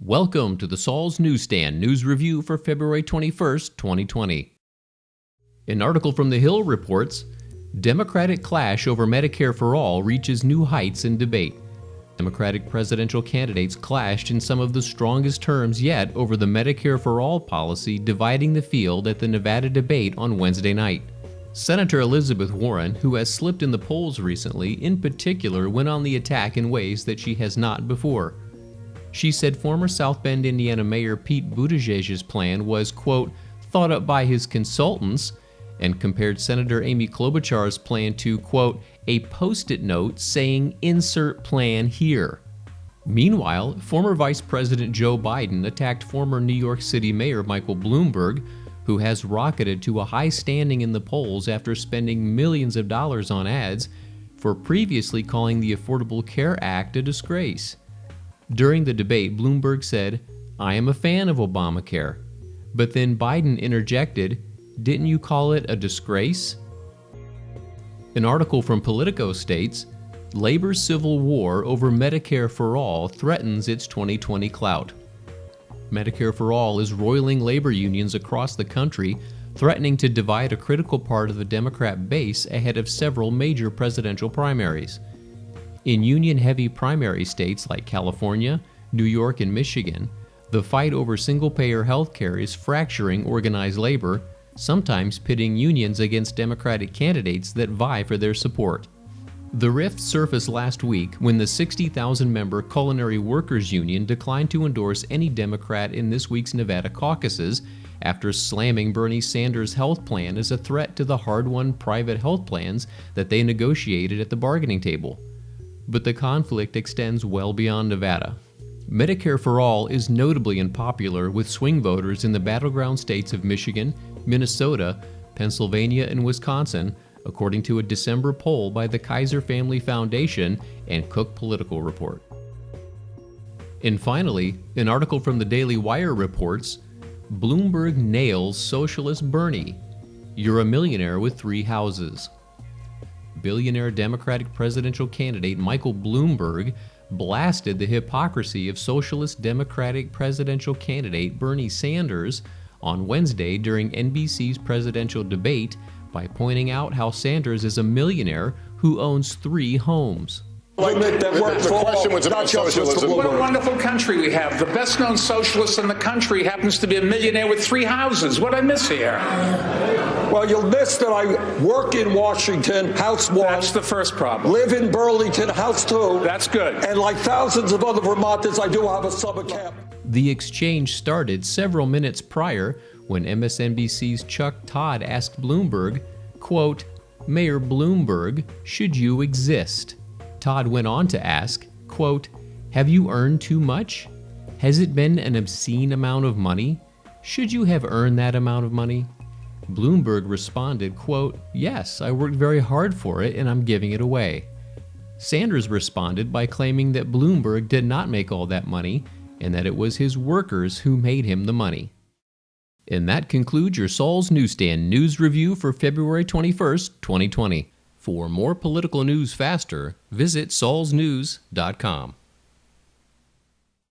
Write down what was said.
Welcome to the Saul's Newsstand News Review for February 21st, 2020. An article from The Hill reports, Democratic clash over Medicare for All reaches new heights in debate. Democratic presidential candidates clashed in some of the strongest terms yet over the Medicare for All policy dividing the field at the Nevada debate on Wednesday night. Senator Elizabeth Warren, who has slipped in the polls recently, in particular went on the attack in ways that she has not before. She said former South Bend, Indiana Mayor Pete Buttigieg's plan was, quote, thought up by his consultants, and compared Senator Amy Klobuchar's plan to, quote, a post-it note saying insert plan here. Meanwhile, former Vice President Joe Biden attacked former New York City Mayor Michael Bloomberg, who has rocketed to a high standing in the polls after spending millions of dollars on ads, for previously calling the Affordable Care Act a disgrace. During the debate, Bloomberg said, I am a fan of Obamacare. But then Biden interjected, didn't you call it a disgrace? An article from Politico states, Labor's civil war over Medicare for All threatens its 2020 clout. Medicare for All is roiling labor unions across the country, threatening to divide a critical part of the Democrat base ahead of several major presidential primaries. In union-heavy primary states like California, New York, and Michigan, the fight over single-payer health care is fracturing organized labor, sometimes pitting unions against Democratic candidates that vie for their support. The rift surfaced last week when the 60,000-member Culinary Workers Union declined to endorse any Democrat in this week's Nevada caucuses after slamming Bernie Sanders' health plan as a threat to the hard-won private health plans that they negotiated at the bargaining table. But the conflict extends well beyond Nevada. Medicare for All is notably unpopular with swing voters in the battleground states of Michigan, Minnesota, Pennsylvania, and Wisconsin, according to a December poll by the Kaiser Family Foundation and Cook Political Report. And finally, an article from the Daily Wire reports, Bloomberg nails socialist Bernie. You're a millionaire with 3 houses. Billionaire Democratic presidential candidate Michael Bloomberg blasted the hypocrisy of socialist Democratic presidential candidate Bernie Sanders on Wednesday during NBC's presidential debate by pointing out how Sanders is a millionaire who owns 3 homes. The question was about socialism. What a wonderful country we have. The best-known socialist in the country happens to be a millionaire with 3 houses. What I miss here? Well, you'll miss that I work in Washington, house 1. That's the first problem. Live in Burlington, house 2. That's good. And like thousands of other Vermonters, I do have a summer camp. The exchange started several minutes prior when MSNBC's Chuck Todd asked Bloomberg, quote, Mayor Bloomberg, should you exist? Todd went on to ask, quote, have you earned too much? Has it been an obscene amount of money? Should you have earned that amount of money? Bloomberg responded, quote, yes, I worked very hard for it and I'm giving it away. Sanders responded by claiming that Bloomberg did not make all that money and that it was his workers who made him the money. And that concludes your Saul's Newsstand News Review for February 21st, 2020. For more political news faster, visit saulsnews.com.